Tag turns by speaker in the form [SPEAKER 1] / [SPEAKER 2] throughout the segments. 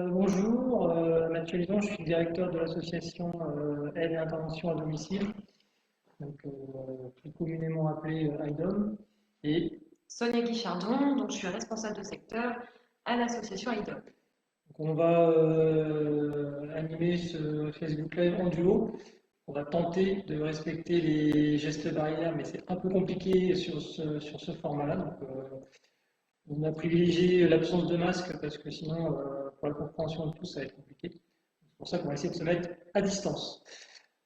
[SPEAKER 1] Bonjour, Mathieu Lidon, je suis directeur de l'association Aide et Intervention à domicile, plus communément appelée IDOM. Et
[SPEAKER 2] Sonia Guichardon, donc je suis responsable de secteur à l'association IDOC.
[SPEAKER 1] on va animer ce Facebook Live en duo. On va tenter de respecter les gestes barrières, mais c'est un peu compliqué sur ce format-là. On a privilégié l'absence de masque parce que sinon, pour la compréhension de tous, ça va être compliqué. C'est pour ça qu'on va essayer de se mettre à distance.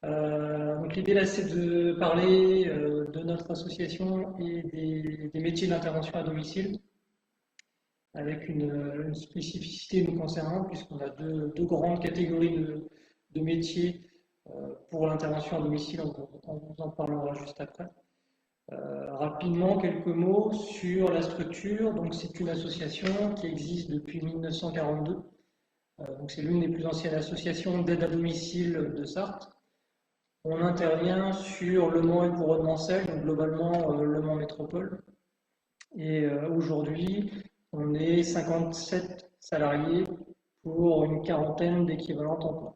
[SPEAKER 1] Donc l'idée là, c'est de parler de notre association et des métiers d'intervention à domicile, avec une spécificité nous concernant, puisqu'on a deux grandes catégories de métiers pour l'intervention à domicile. On vous en parlera juste après. Rapidement, quelques mots sur la structure. Donc c'est une association qui existe depuis 1942. Donc c'est l'une des plus anciennes associations d'aide à domicile de Sarthe. On intervient sur Le Mans et Couronne-Mansel, donc globalement Le Mans Métropole. Et aujourd'hui, on est 57 salariés pour une quarantaine d'équivalents temps plein.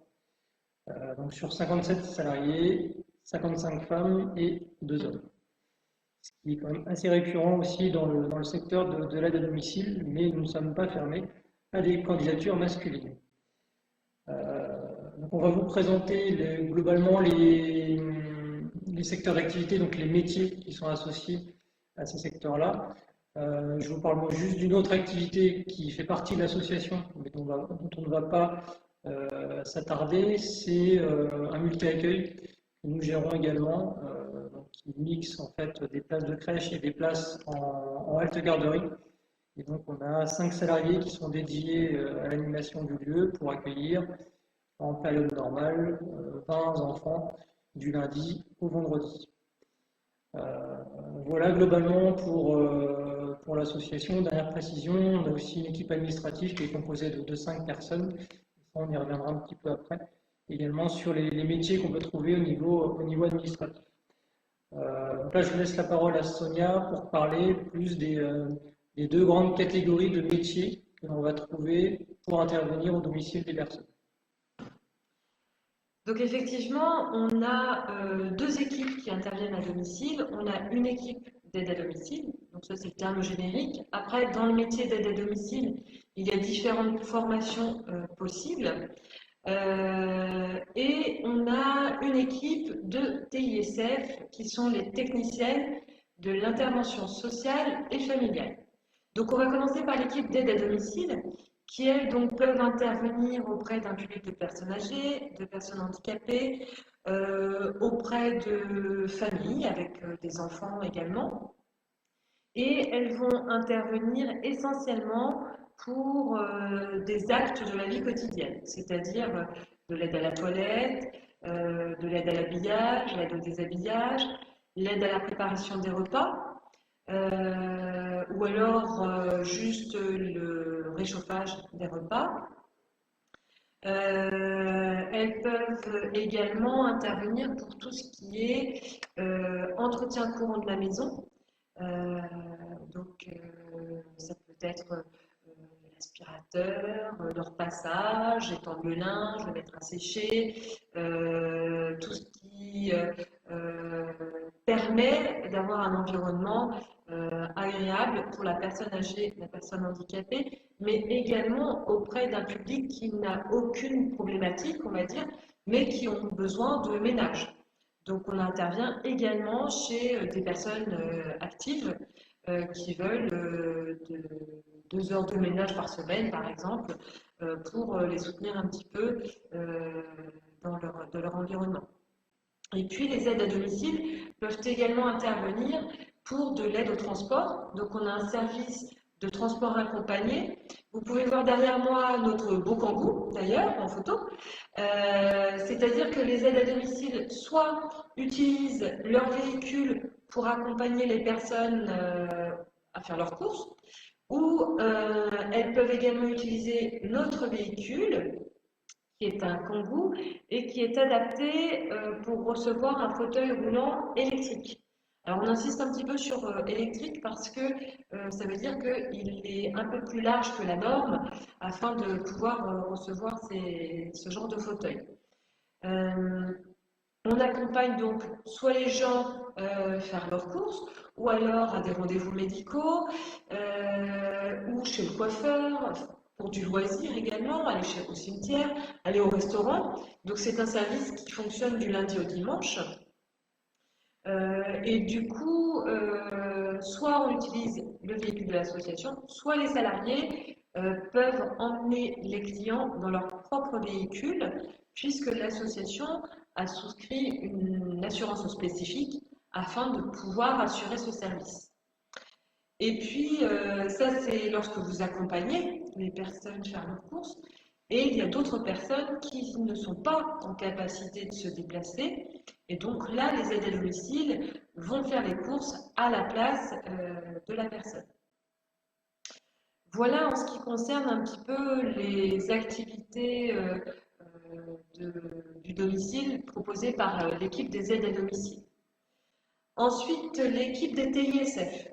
[SPEAKER 1] Donc sur 57 salariés, 55 femmes et 2 hommes. Ce qui est quand même assez récurrent aussi dans le secteur de l'aide à domicile, mais nous ne sommes pas fermés à des candidatures masculines. Donc on va vous présenter globalement les secteurs d'activité, donc les métiers qui sont associés à ces secteurs-là. Je vous parle juste d'une autre activité qui fait partie de l'association, mais dont on ne va pas s'attarder, c'est un multi-accueil que nous gérons également, qui mixe en fait des places de crèche et des places en halte garderie. Et donc on a 5 salariés qui sont dédiés à l'animation du lieu pour accueillir en période normale 20 enfants du lundi au vendredi. Voilà globalement pour l'association. Dernière précision, on a aussi une équipe administrative qui est composée de 5 personnes. On y reviendra un petit peu après. Également sur les métiers qu'on peut trouver au niveau administratif. Donc là, je laisse la parole à Sonia pour parler plus des deux grandes catégories de métiers que l'on va trouver pour intervenir au domicile des personnes.
[SPEAKER 2] Donc effectivement, on a deux équipes qui interviennent à domicile. On a une équipe d'aide à domicile, donc ça c'est le terme générique. Après, dans le métier d'aide à domicile, il y a différentes formations possibles. Et on a une équipe de TISF qui sont les techniciennes de l'intervention sociale et familiale. Donc on va commencer par l'équipe d'aide à domicile qui, elles, donc, peuvent intervenir auprès d'un public de personnes âgées, de personnes handicapées, auprès de familles avec des enfants également. Et elles vont intervenir essentiellement pour des actes de la vie quotidienne, c'est-à-dire de l'aide à la toilette, de l'aide à l'habillage, l'aide au déshabillage, l'aide à la préparation des repas, ou alors juste le réchauffage des repas. Elles peuvent également intervenir pour tout ce qui est entretien courant de la maison. Ça peut être l'aspirateur, le repassage, étendre le linge, le mettre à sécher, tout ce qui permet d'avoir un environnement agréable pour la personne âgée, la personne handicapée, mais également auprès d'un public qui n'a aucune problématique, on va dire, mais qui ont besoin de ménage. Donc on intervient également chez des personnes actives qui veulent 2 heures de ménage par semaine, par exemple, pour les soutenir un petit peu dans leur environnement. Et puis les aides à domicile peuvent également intervenir pour de l'aide au transport. Donc on a un service de transport accompagné. Vous pouvez voir derrière moi notre beau kangou, d'ailleurs, en photo. C'est-à-dire que les aides à domicile soit utilisent leur véhicule pour accompagner les personnes à faire leurs courses, ou elles peuvent également utiliser notre véhicule, qui est un kangou, et qui est adapté pour recevoir un fauteuil roulant électrique. Alors, on insiste un petit peu sur électrique parce que ça veut dire qu'il est un peu plus large que la norme afin de pouvoir recevoir ce genre de fauteuil. Euh, on accompagne donc soit les gens faire leurs courses, ou alors à des rendez-vous médicaux, ou chez le coiffeur, pour du loisir également, aller au cimetière, aller au restaurant. Donc c'est un service qui fonctionne du lundi au dimanche. Et du coup, soit on utilise le véhicule de l'association, soit les salariés peuvent emmener les clients dans leur propre véhicule, puisque l'association a souscrit une assurance spécifique afin de pouvoir assurer ce service. Et puis, ça, c'est lorsque vous accompagnez les personnes faire leurs courses. Et il y a d'autres personnes qui ne sont pas en capacité de se déplacer. Et donc là, les aides à domicile vont faire les courses à la place de la personne. Voilà en ce qui concerne un petit peu les activités du domicile proposées par l'équipe des aides à domicile. Ensuite, l'équipe des TISF.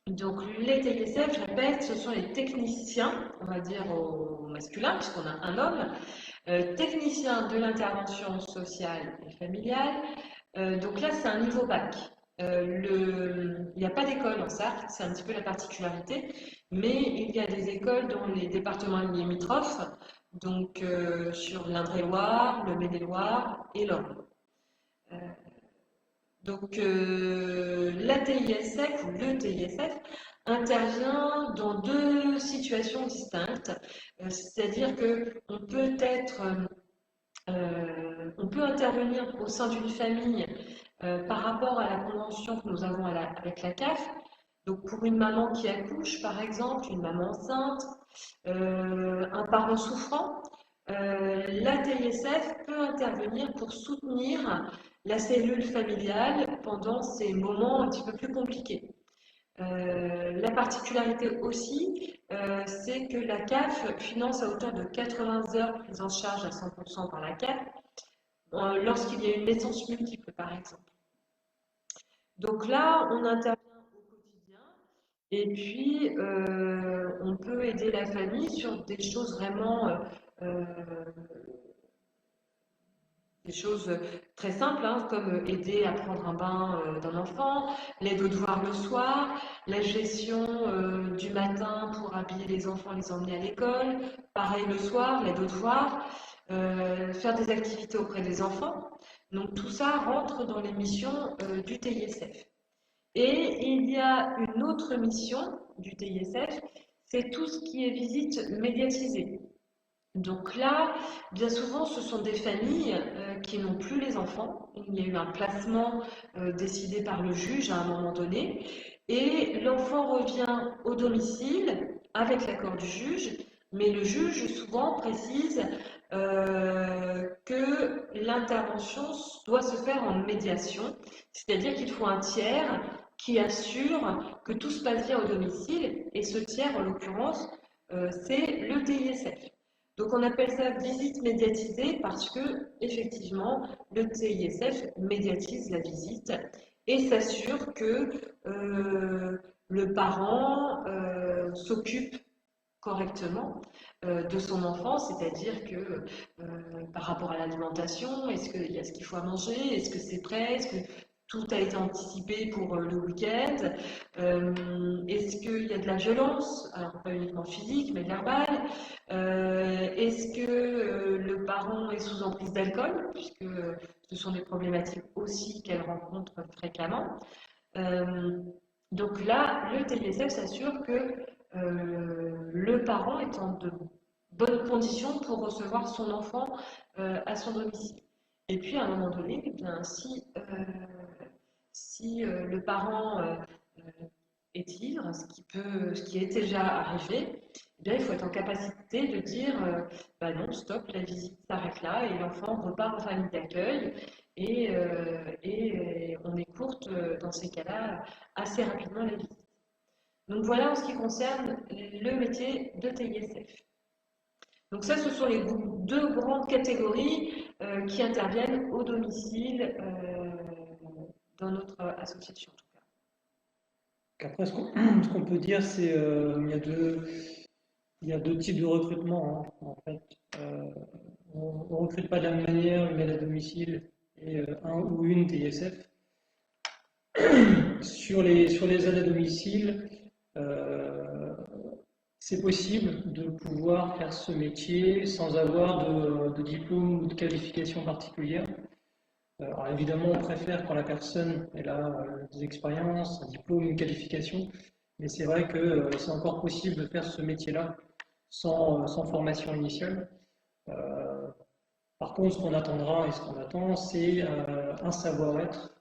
[SPEAKER 2] Donc les TISF, je répète, ce sont les techniciens, on va dire au masculin, puisqu'on a un homme, technicien de l'intervention sociale et familiale. Donc là, c'est un niveau bac. Il n'y a pas d'école en Sarthe, c'est un petit peu la particularité, mais il y a des écoles dans les départements limitrophes, donc sur l'Indre-et-Loire, le Maine-et-Loire et l'Orne. Donc la TISF ou le TISF intervient dans deux situations distinctes, c'est-à-dire que on peut intervenir au sein d'une famille par rapport à la convention que nous avons avec la CAF. Donc pour une maman qui accouche, par exemple, une maman enceinte, un parent souffrant, la TISF peut intervenir pour soutenir la cellule familiale pendant ces moments un petit peu plus compliqués. La particularité aussi, c'est que la CAF finance à hauteur de 80 heures prises en charge à 100% par la CAF lorsqu'il y a une naissance multiple, par exemple. Donc là, on intervient au quotidien et puis on peut aider la famille sur des choses vraiment des choses très simples, hein, comme aider à prendre un bain d'un enfant, l'aide aux devoirs le soir, la gestion du matin pour habiller les enfants, les emmener à l'école, pareil le soir, l'aide aux devoirs, faire des activités auprès des enfants. Donc tout ça rentre dans les missions du TISF. Et il y a une autre mission du TISF, c'est tout ce qui est visite médiatisée. Donc là, bien souvent, ce sont des familles qui n'ont plus les enfants. Il y a eu un placement décidé par le juge à un moment donné. Et l'enfant revient au domicile avec l'accord du juge, mais le juge souvent précise que l'intervention doit se faire en médiation, c'est-à-dire qu'il faut un tiers qui assure que tout se passe bien au domicile, et ce tiers, en l'occurrence, c'est le TISF. Donc on appelle ça visite médiatisée parce que effectivement le TISF médiatise la visite et s'assure que le parent s'occupe correctement de son enfant, c'est-à-dire que par rapport à l'alimentation, est-ce qu'il y a ce qu'il faut à manger, est-ce que c'est prêt, est-ce que tout a été anticipé pour le week-end, est-ce qu'il y a de la violence, alors pas uniquement physique mais verbale, est-ce que le parent est sous emprise d'alcool, puisque ce sont des problématiques aussi qu'elle rencontre fréquemment. Donc là, le TISF s'assure que le parent est en de bonnes conditions pour recevoir son enfant à son domicile. Et puis à un moment donné, eh bien, si le parent est ivre, ce qui est déjà arrivé, eh bien, il faut être en capacité de dire bah non, stop, la visite s'arrête là et l'enfant repart en famille d'accueil et on écourte dans ces cas-là assez rapidement la visite. Donc voilà en ce qui concerne le métier de TISF. Donc ça, ce sont les deux grandes catégories qui interviennent au domicile dans notre association en tout cas.
[SPEAKER 1] Après, ce qu'on peut dire, c'est il y a deux types de recrutement, hein, en fait. On ne recrute pas de la même manière une aide à domicile et un ou une TSF. Sur les aides à domicile, c'est possible de pouvoir faire ce métier sans avoir de diplôme ou de qualification particulière. Alors évidemment, on préfère quand la personne elle a des expériences, un diplôme, une qualification, mais c'est vrai que c'est encore possible de faire ce métier-là sans formation initiale. Par contre, ce qu'on attendra et ce qu'on attend, c'est un savoir-être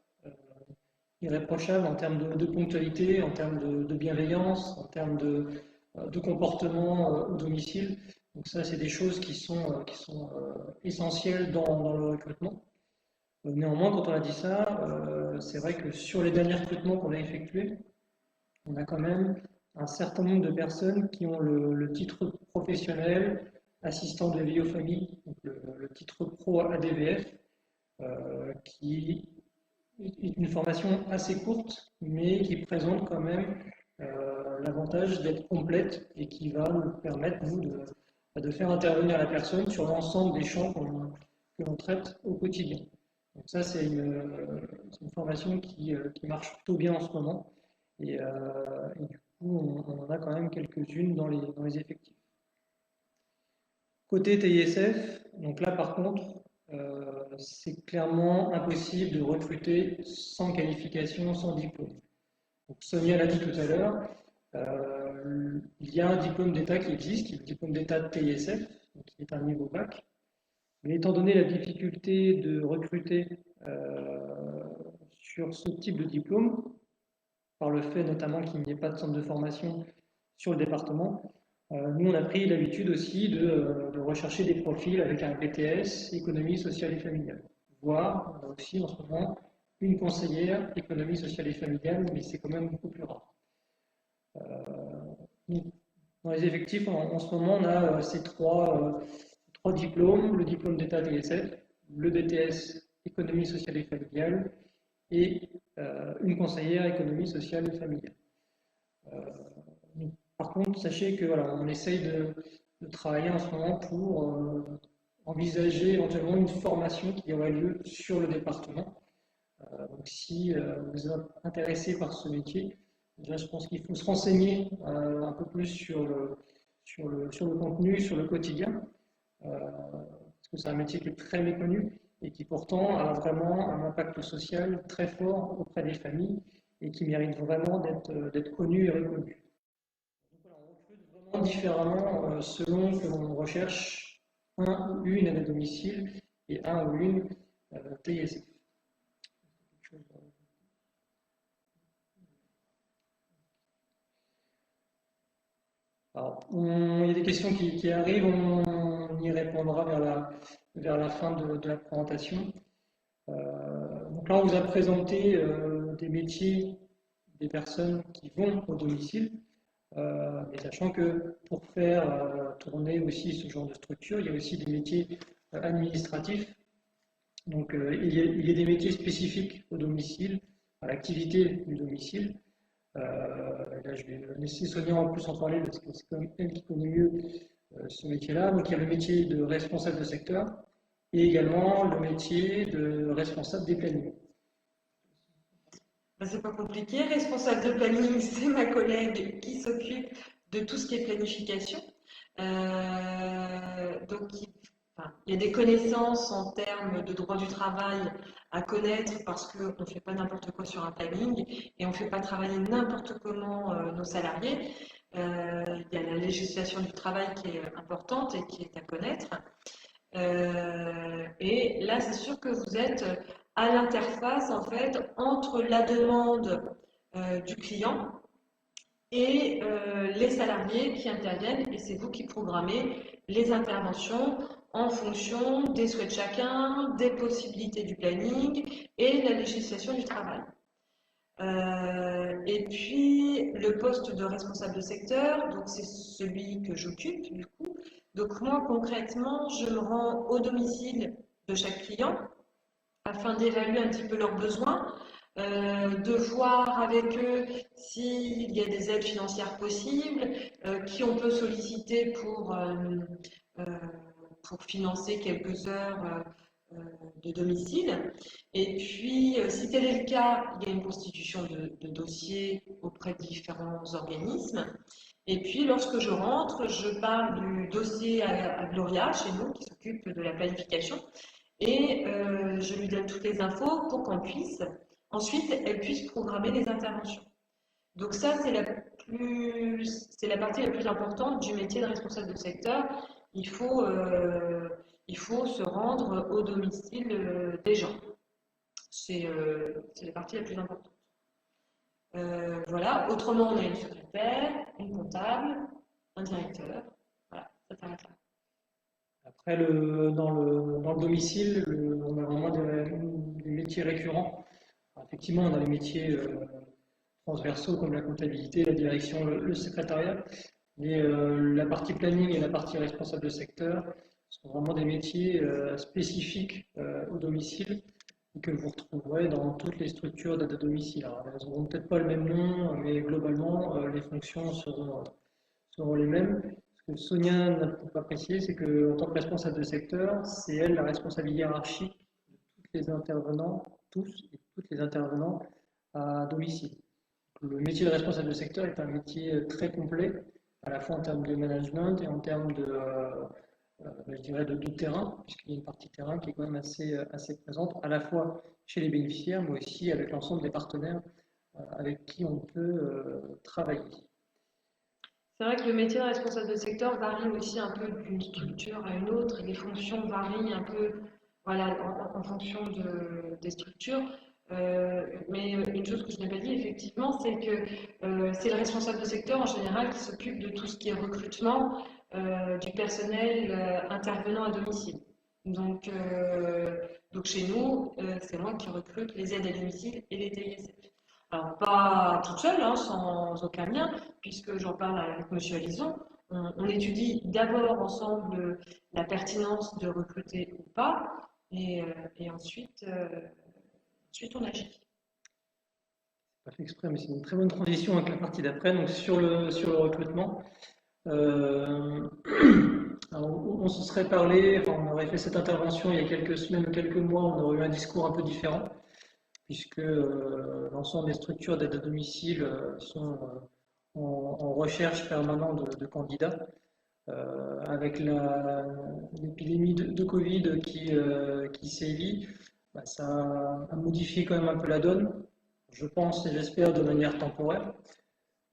[SPEAKER 1] irréprochable en termes de ponctualité, en termes de bienveillance, en termes de comportement au domicile. Donc ça, c'est des choses qui sont essentielles dans le recrutement. Néanmoins, quand on a dit ça, c'est vrai que sur les derniers recrutements qu'on a effectués, on a quand même un certain nombre de personnes qui ont le titre professionnel, assistant de vie aux familles, donc le titre pro ADVF, qui est une formation assez courte, mais qui présente quand même l'avantage d'être complète et qui va nous permettre, nous, de faire intervenir la personne sur l'ensemble des champs que l'on traite au quotidien. Donc ça, c'est une formation qui marche plutôt bien en ce moment. Et du coup, on en a quand même quelques-unes dans les effectifs. Côté TISF, donc là par contre, c'est clairement impossible de recruter sans qualification, sans diplôme. Donc Sonia l'a dit tout à l'heure, il y a un diplôme d'État qui existe, qui est le diplôme d'État de TISF, donc qui est un niveau bac. Mais étant donné la difficulté de recruter sur ce type de diplôme, par le fait notamment qu'il n'y ait pas de centre de formation sur le département, nous on a pris l'habitude aussi de rechercher des profils avec un BTS, économie sociale et familiale. Voire, on a aussi en ce moment une conseillère économie sociale et familiale, mais c'est quand même beaucoup plus rare. Dans les effectifs, en ce moment, on a ces trois diplômes, le diplôme d'État TSF, le BTS économie sociale et familiale et une conseillère économie sociale et familiale. Par contre, sachez que voilà, on essaye de travailler en ce moment pour envisager éventuellement une formation qui aurait lieu sur le département. Donc si vous êtes intéressé par ce métier, déjà je pense qu'il faut se renseigner un peu plus sur le contenu, sur le quotidien, parce que c'est un métier qui est très méconnu et qui pourtant a vraiment un impact social très fort auprès des familles et qui mérite vraiment d'être connu et reconnu. Donc voilà, on recrute vraiment différemment selon que l'on recherche un ou une aide à domicile et un ou une TISF. Alors, il y a des questions qui arrivent, on y répondra vers la fin de la présentation. Donc là, on vous a présenté des métiers des personnes qui vont au domicile, mais sachant que pour faire tourner aussi ce genre de structure, il y a aussi des métiers administratifs. Donc il y a des métiers spécifiques au domicile, à l'activité du domicile. Là, je vais laisser Sonia en plus en parler parce que c'est comme elle qui connaît mieux ce métier-là. Donc, il y a le métier de responsable de secteur et également le métier de responsable des plannings.
[SPEAKER 2] Ben, c'est pas compliqué. Responsable de planning, c'est ma collègue qui s'occupe de tout ce qui est planification. Donc, il y a des connaissances en termes de droit du travail à connaître parce qu'on ne fait pas n'importe quoi sur un planning et on ne fait pas travailler n'importe comment nos salariés. Il y a la législation du travail qui est importante et qui est à connaître. Et là, c'est sûr que vous êtes à l'interface en fait entre la demande du client et les salariés qui interviennent et c'est vous qui programmez les interventions en fonction des souhaits de chacun, des possibilités du planning et la législation du travail. Et puis le poste de responsable de secteur, donc c'est celui que j'occupe du coup. Donc moi concrètement, je me rends au domicile de chaque client afin d'évaluer un petit peu leurs besoins, de voir avec eux s'il y a des aides financières possibles, qui on peut solliciter euh, pour financer quelques heures de domicile. Et puis, si tel est le cas, il y a une constitution de dossier auprès de différents organismes. Et puis, lorsque je rentre, je parle du dossier à Gloria, chez nous, qui s'occupe de la planification, et je lui donne toutes les infos pour qu'on puisse, ensuite, elle puisse programmer les interventions. Donc ça, c'est la partie la plus importante du métier de responsable de secteur. Il faut, euh, il faut se rendre au domicile des gens. C'est la partie la plus importante. Voilà. Autrement, on a une secrétaire, une comptable, un directeur. Voilà, ça s'arrête là.
[SPEAKER 1] Après, dans le domicile, on a vraiment des métiers récurrents. Alors, effectivement, on a les métiers transversaux comme la comptabilité, la direction, le secrétariat. Mais la partie planning et la partie responsable de secteur sont vraiment des métiers spécifiques au domicile que vous retrouverez dans toutes les structures d'aide à domicile. Alors, elles n'auront peut-être pas le même nom, mais globalement, les fonctions seront les mêmes. Ce que Sonia n'a pas précisé, c'est qu'en tant que responsable de secteur, c'est elle la responsable hiérarchique de tous les intervenants, tous et toutes les intervenants à domicile. Le métier de responsable de secteur est un métier très complet, à la fois en termes de management et en termes je dirais de terrain, puisqu'il y a une partie terrain qui est quand même assez présente, à la fois chez les bénéficiaires, mais aussi avec l'ensemble des partenaires avec qui on peut travailler.
[SPEAKER 2] C'est vrai que le métier de responsable de secteur varie aussi un peu d'une structure à une autre et les fonctions varient un peu voilà, en fonction des structures. Mais une chose que je n'ai pas dit, effectivement, c'est que c'est le responsable de secteur en général qui s'occupe de tout ce qui est recrutement du personnel intervenant à domicile. Donc chez nous, c'est moi qui recrute les aides à domicile et les TISF. Alors, pas toute seule, hein, sans aucun lien, puisque j'en parle avec Monsieur Alison. On étudie d'abord ensemble la pertinence de recruter ou pas, et ensuite on agit.
[SPEAKER 1] Pas fait exprès, mais c'est une très bonne transition avec la partie d'après. Donc sur le recrutement, on se serait parlé, enfin, on aurait fait cette intervention il y a quelques semaines ou quelques mois, on aurait eu un discours un peu différent, puisque l'ensemble des structures d'aide à domicile sont en recherche permanente de candidats. Avec l'épidémie de Covid qui sévit, ça a modifié quand même un peu la donne, je pense et j'espère de manière temporaire.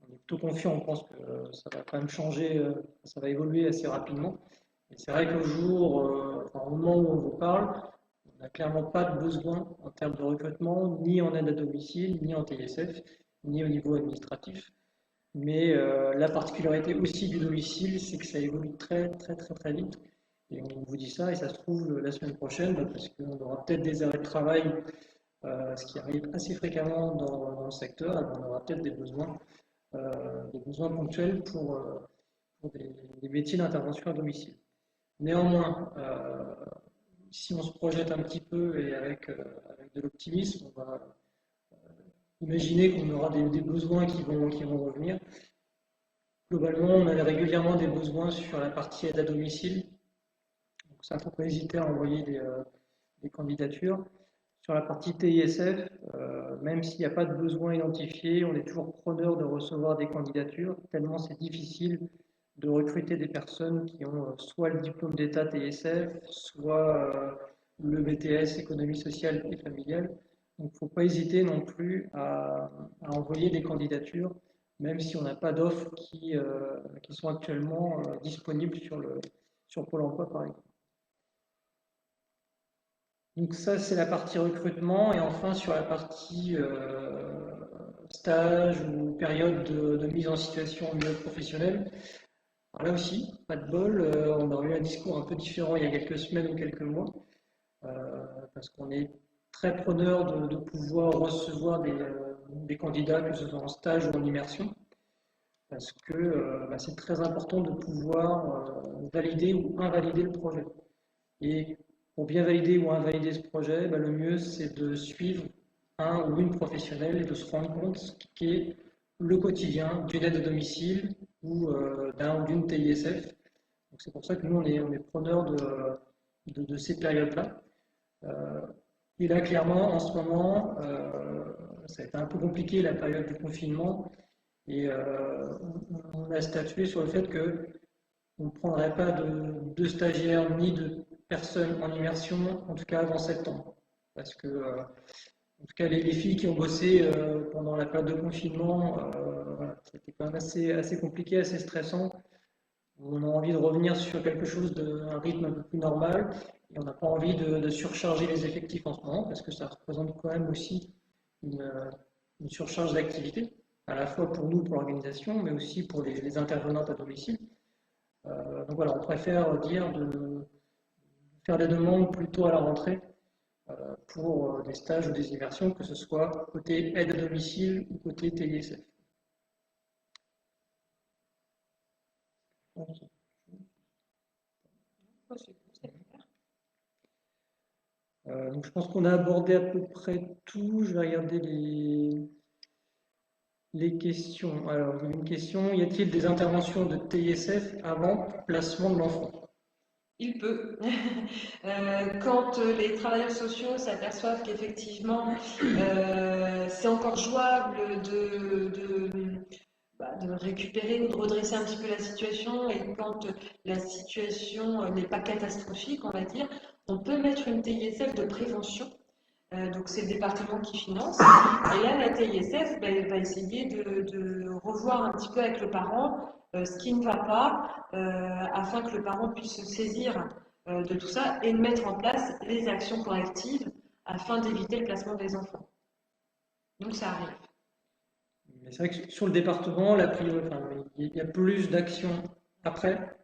[SPEAKER 1] On est plutôt confiant, on pense que ça va quand même changer, ça va évoluer assez rapidement. Et c'est vrai qu'au au moment où on vous parle, on n'a clairement pas de besoin en termes de recrutement, ni en aide à domicile, ni en TSF, ni au niveau administratif. Mais la particularité aussi du domicile, c'est que ça évolue très très très très vite. Et on vous dit ça, et ça se trouve la semaine prochaine, parce qu'on aura peut-être des arrêts de travail, ce qui arrive assez fréquemment dans le secteur, et on aura peut-être des besoins ponctuels pour des métiers d'intervention à domicile. Néanmoins, si on se projette un petit peu et avec de l'optimisme, on va imaginer qu'on aura des besoins qui vont revenir. Globalement, on a régulièrement des besoins sur la partie aide à domicile. Donc ça, il ne faut pas hésiter à envoyer des candidatures. Sur la partie TISF, même s'il n'y a pas de besoin identifié, on est toujours preneur de recevoir des candidatures, tellement c'est difficile de recruter des personnes qui ont soit le diplôme d'État TISF, soit le BTS économie sociale et familiale. Donc il ne faut pas hésiter non plus à envoyer des candidatures, même si on n'a pas d'offres qui sont actuellement disponibles sur Pôle emploi par exemple. Donc ça, c'est la partie recrutement. Et enfin, sur la partie stage ou période de mise en situation au milieu professionnel, alors là aussi, pas de bol, on a eu un discours un peu différent il y a quelques semaines ou quelques mois, parce qu'on est très preneur de pouvoir recevoir des candidats, que ce soit en stage ou en immersion, parce que c'est très important de pouvoir valider ou invalider le projet. Et pour bien valider ou invalider ce projet, le mieux c'est de suivre un ou une professionnelle et de se rendre compte ce qu'est le quotidien d'une aide à domicile ou d'un ou d'une TISF. Donc c'est pour ça que nous, on est preneurs de ces périodes-là. Et là, clairement, en ce moment, ça a été un peu compliqué la période du confinement et on a statué sur le fait que on ne prendrait pas de stagiaires ni de personnes en immersion, en tout cas avant septembre. Parce que, en tout cas, les filles qui ont bossé pendant la période de confinement, voilà, c'était quand même assez compliqué, assez stressant. On a envie de revenir sur quelque chose d'un rythme un peu plus normal et on n'a pas envie de surcharger les effectifs en ce moment parce que ça représente quand même aussi une surcharge d'activité, à la fois pour nous, pour l'organisation, mais aussi pour les intervenantes à domicile. Donc voilà, on préfère dire de faire des demandes plutôt à la rentrée pour des stages ou des immersions, que ce soit côté aide à domicile ou côté TISF. Donc je pense qu'on a abordé à peu près tout. Je vais regarder les questions. Alors, il y a une question, y a-t-il des interventions de TISF avant placement de l'enfant?
[SPEAKER 2] Il peut. Quand les travailleurs sociaux s'aperçoivent qu'effectivement c'est encore jouable de récupérer ou de redresser un petit peu la situation et quand la situation n'est pas catastrophique, on va dire, on peut mettre une TISF de prévention. Donc c'est le département qui finance. Et là, la TISF va essayer de revoir un petit peu avec le parent ce qui ne va pas afin que le parent puisse se saisir de tout ça et mettre en place les actions correctives afin d'éviter le placement des enfants. Donc ça arrive.
[SPEAKER 1] Mais c'est vrai que sur le département, il y a plus d'actions après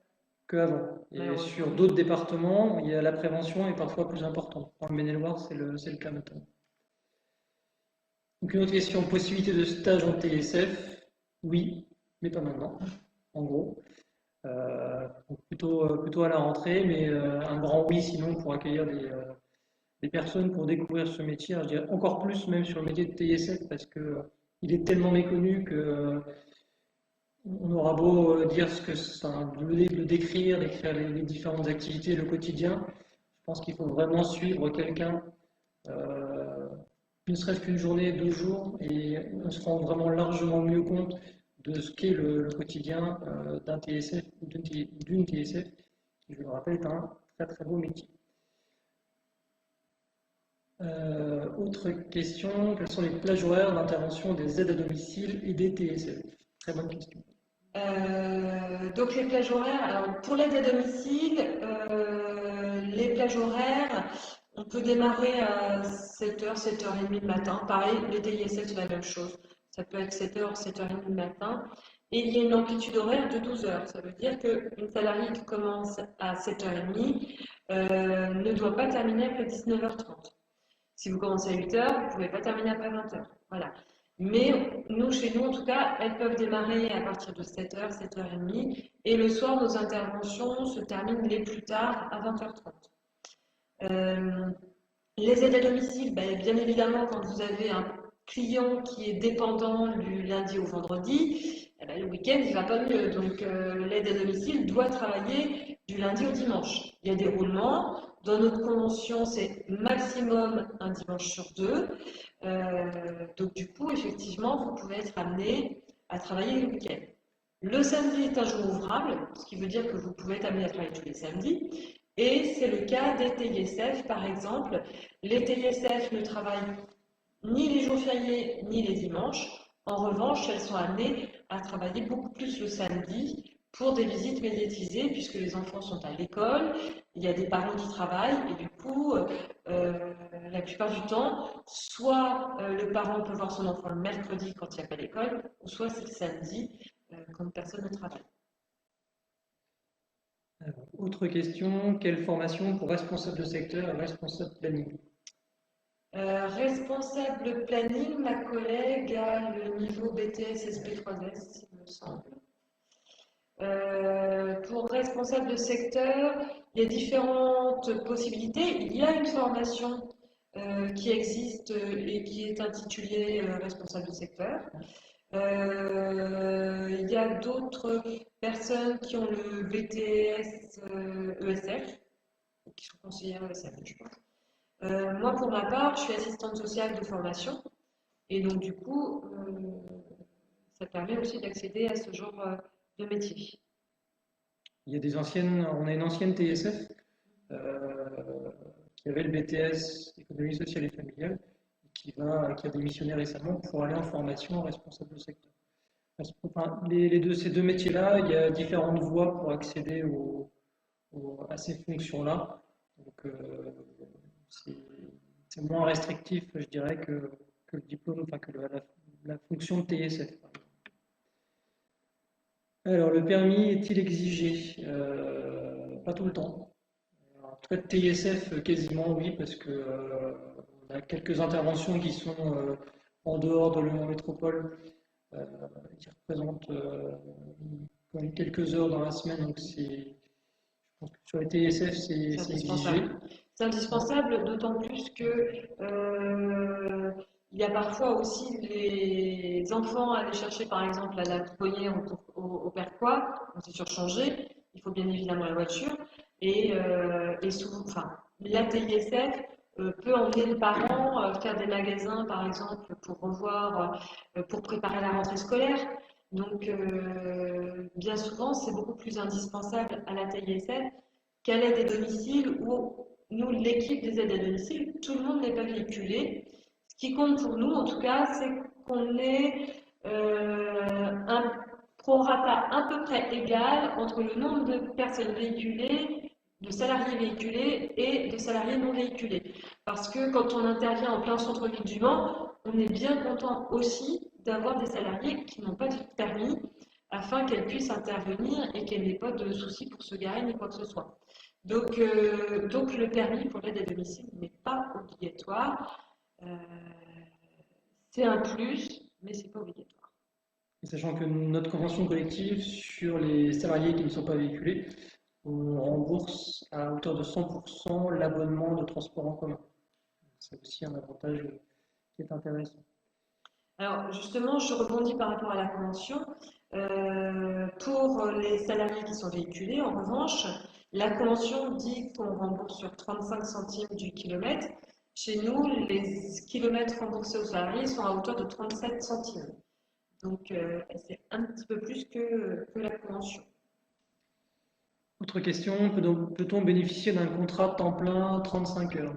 [SPEAKER 1] qu'avant. Et sur d'autres départements, la prévention est parfois plus importante. Dans le Maine-et-Loire, c'est le cas notamment. Donc une autre question, possibilité de stage en TSF? Oui, mais pas maintenant, en gros. Donc plutôt à la rentrée, mais un grand oui sinon pour accueillir des personnes pour découvrir ce métier. Alors, je dirais encore plus même sur le métier de TSF parce que il est tellement méconnu que on aura beau dire ce que le décrire les différentes activités, le quotidien. Je pense qu'il faut vraiment suivre quelqu'un, ne serait-ce qu'une journée, 2 jours, et on se rend vraiment largement mieux compte de ce qu'est le quotidien d'un TSF ou d'une TSF, qui, je le rappelle, est un très très beau métier. Autre question, quelles sont les plages horaires d'intervention des aides à domicile et des TSF? Très bonne question.
[SPEAKER 2] Donc les plages horaires, alors pour l'aide à domicile, les plages horaires, on peut démarrer à 7h, 7h30 le matin. Pareil, les TISF, c'est la même chose. Ça peut être 7h, 7h30 le matin. Et il y a une amplitude horaire de 12 heures. Ça veut dire qu'une salariée qui commence à 7h30 ne doit pas terminer après 19h30. Si vous commencez à 8h, vous ne pouvez pas terminer après 20h. Voilà. Mais nous, chez nous, en tout cas, elles peuvent démarrer à partir de 7h, 7h30. Et le soir, nos interventions se terminent les plus tard à 20h30. Les aides à domicile, bien évidemment, quand vous avez un client qui est dépendant du lundi au vendredi, le week-end, il ne va pas mieux. Donc, l'aide à domicile doit travailler du lundi au dimanche. Il y a des roulements. Dans notre convention, c'est maximum un dimanche sur 2. Donc, du coup, effectivement, vous pouvez être amené à travailler le week-end. Le samedi est un jour ouvrable, ce qui veut dire que vous pouvez être amené à travailler tous les samedis. Et c'est le cas des TISF, par exemple. Les TISF ne travaillent ni les jours fériés ni les dimanches. En revanche, elles sont amenées à travailler beaucoup plus le samedi pour des visites médiatisées, puisque les enfants sont à l'école, il y a des parents qui travaillent, et du coup, la plupart du temps, soit le parent peut voir son enfant le mercredi quand il n'y a pas l'école, ou soit c'est le samedi quand personne ne travaille.
[SPEAKER 1] Alors, autre question, quelle formation pour responsable de secteur et responsable planning?
[SPEAKER 2] Responsable planning, ma collègue a le niveau BTS SP3S, il me semble. Pour responsable de secteur, il y a différentes possibilités. Il y a une formation qui existe et qui est intitulé responsable de secteur. Il y a d'autres personnes qui ont le BTS ESF, qui sont conseillères ESF, je pense. Moi, pour ma part, je suis assistante sociale de formation et donc du coup, ça permet aussi d'accéder à ce genre de métier.
[SPEAKER 1] Il y a on a une ancienne TSF qui avait le BTS économie sociale et familiale et qui a démissionné récemment pour aller en formation responsable de secteur. Enfin, ces deux métiers-là, il y a différentes voies pour accéder à ces fonctions-là. Donc, c'est moins restrictif, je dirais, que le diplôme, enfin que la fonction de TSF. Alors, le permis est-il exigé? Pas tout le temps. En tout cas, de TSF, quasiment oui, parce que on a quelques interventions qui sont en dehors de Lyon Métropole, qui représentent quand même quelques heures dans la semaine. Donc, je pense que sur les TSF, c'est exigé.
[SPEAKER 2] C'est indispensable, d'autant plus que il y a parfois aussi les enfants à aller chercher, par exemple, à la Pouponnière au Perquois, on s'est surchangé, il faut bien évidemment la voiture, et souvent, enfin, la TISF peut emmener les parents faire des magasins, par exemple, pour revoir, pour préparer la rentrée scolaire. Donc, bien souvent, c'est beaucoup plus indispensable à la TISF qu'à l'aide à domicile où nous, l'équipe des aides à domicile, tout le monde n'est pas véhiculé. Ce qui compte pour nous, en tout cas, c'est qu'on ait un prorata à peu près égal entre le nombre de personnes véhiculées, de salariés véhiculés et de salariés non véhiculés. Parce que quand on intervient en plein centre-ville du Mans, on est bien content aussi d'avoir des salariés qui n'ont pas de permis afin qu'elles puissent intervenir et qu'elles n'aient pas de soucis pour se garer ni quoi que ce soit. Donc le permis pour l'aide à domicile n'est pas obligatoire. C'est un plus, mais c'est pas obligatoire.
[SPEAKER 1] Et sachant que notre convention collective sur les salariés qui ne sont pas véhiculés, on rembourse à hauteur de 100% l'abonnement de transport en commun. C'est aussi un avantage qui est intéressant.
[SPEAKER 2] Alors justement, je rebondis par rapport à la convention. Pour les salariés qui sont véhiculés, en revanche, la convention dit qu'on rembourse sur 35 centimes du kilomètre. Chez nous, les kilomètres remboursés aux salariés sont à hauteur de 37 centimes. Donc, c'est un petit peu plus que la convention.
[SPEAKER 1] Autre question, peut-on bénéficier d'un contrat temps plein 35 heures?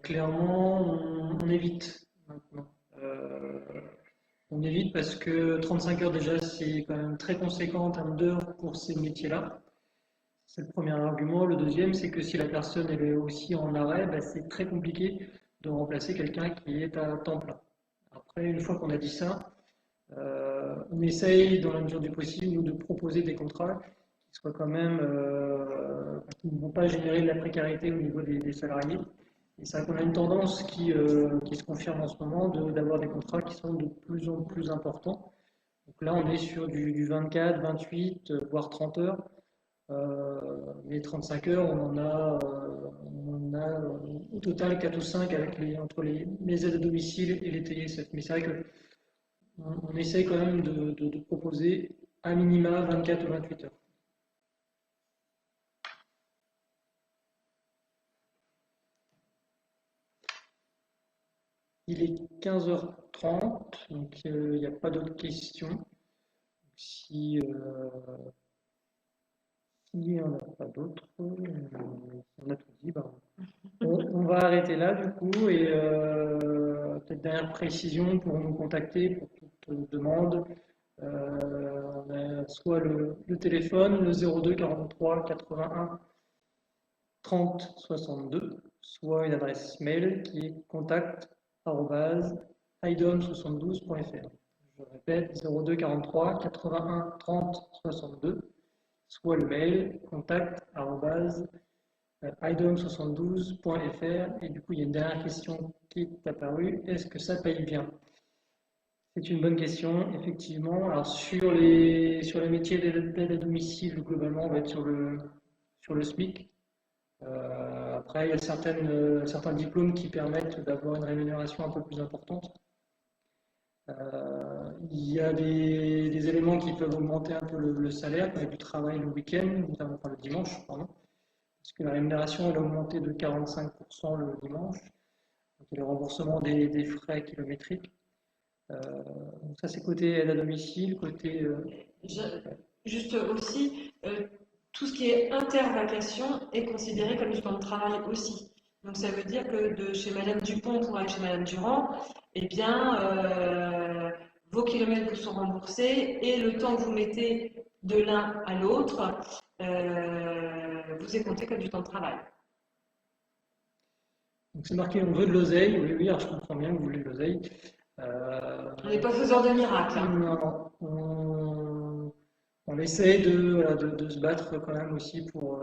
[SPEAKER 1] Clairement, on évite maintenant. On évite parce que 35 heures déjà, c'est quand même très conséquent en termes d'heures pour ces métiers-là. C'est le premier argument. Le deuxième, c'est que si la personne est aussi en arrêt, bah, c'est très compliqué de remplacer quelqu'un qui est à temps plein. Après, une fois qu'on a dit ça, on essaye, dans la mesure du possible, nous, de proposer des contrats qui soient quand même, qui ne vont pas générer de la précarité au niveau des salariés. Et c'est vrai qu'on a une tendance qui se confirme en ce moment d'avoir des contrats qui sont de plus en plus importants. Donc là, on est sur du 24, 28, voire 30 heures. Mais 35 heures, on en a au total 4 ou 5 entre les aides à domicile et les TISF. Mais c'est vrai qu'on essaye quand même de proposer à minima 24 ou 28 heures. Il est 15h30, donc il n'y a pas d'autres questions. Si on n'a pas d'autres, on a tout dit, on va arrêter là du coup. Et peut-être dernière précision pour nous contacter pour toute demande. On a soit le téléphone, le 02 43 81 30 62, soit une adresse mail qui est contact@idom72.fr. Je répète, 02 43 81 30 62, soit le mail contact@idom72.fr. Et du coup, il y a une dernière question qui est apparue. Est-ce que ça paye bien? C'est une bonne question, effectivement. Alors, sur les métiers d'aide à domicile, globalement, on va être sur le SMIC. Après, il y a certains diplômes qui permettent d'avoir une rémunération un peu plus importante. Il y a des éléments qui peuvent augmenter un peu le salaire, comme du travail le week-end, notamment enfin, le dimanche, pardon, parce que la rémunération elle a augmenté de 45% le dimanche. Donc, il y a le remboursement des frais kilométriques. Donc ça, c'est côté aide à domicile, côté...
[SPEAKER 2] Juste aussi, tout ce qui est intervacation est considéré comme du temps de travail aussi. Donc ça veut dire que de chez Madame Dupont pour aller chez Madame Durand, eh bien, vos kilomètres vous sont remboursés et le temps que vous mettez de l'un à l'autre vous est compté comme du temps de travail.
[SPEAKER 1] Donc c'est marqué on veut de l'oseille, oui, oui, alors je comprends bien que vous voulez de l'oseille.
[SPEAKER 2] On n'est pas faiseur de miracles. Hein.
[SPEAKER 1] Non, on essaie de se battre quand même aussi pour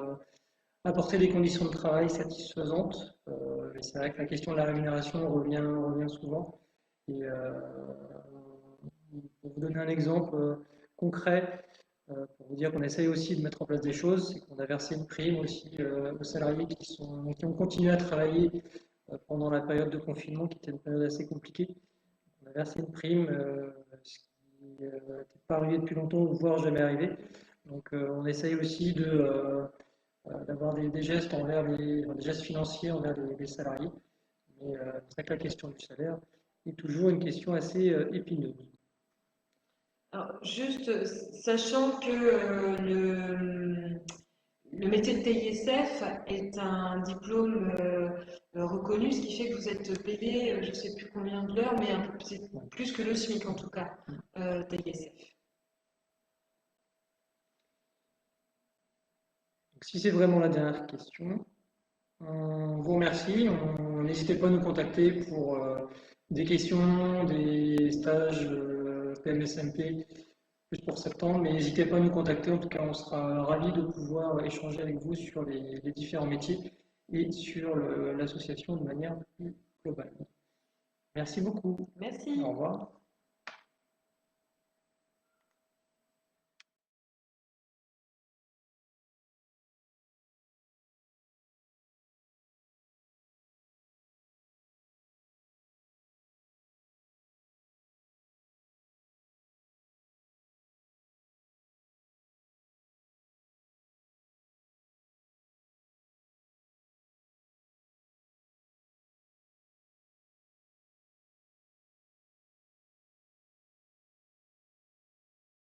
[SPEAKER 1] apporter des conditions de travail satisfaisantes. Mais c'est vrai que la question de la rémunération revient souvent. Et pour vous donner un exemple concret, pour vous dire qu'on essaye aussi de mettre en place des choses, c'est qu'on a versé une prime aussi aux salariés qui ont continué à travailler pendant la période de confinement, qui était une période assez compliquée. On a versé une prime, ce qui n'était pas arrivé depuis longtemps, voire jamais arrivé. Donc on essaye aussi d'avoir des gestes des gestes financiers envers les salariés. Mais c'est vrai que la question du salaire est toujours une question assez épineuse.
[SPEAKER 2] Alors, juste sachant que le métier de TISF est un diplôme reconnu, ce qui fait que vous êtes payé, je ne sais plus combien de l'heure, mais c'est plus que le SMIC en tout cas, TISF.
[SPEAKER 1] Donc, si c'est vraiment la dernière question, on vous remercie. N'hésitez pas à nous contacter pour des questions, des stages PMSMP, plus pour septembre, mais n'hésitez pas à nous contacter. En tout cas, on sera ravis de pouvoir échanger avec vous sur les différents métiers et sur l'association de manière plus globale. Merci beaucoup.
[SPEAKER 2] Merci.
[SPEAKER 1] Au revoir.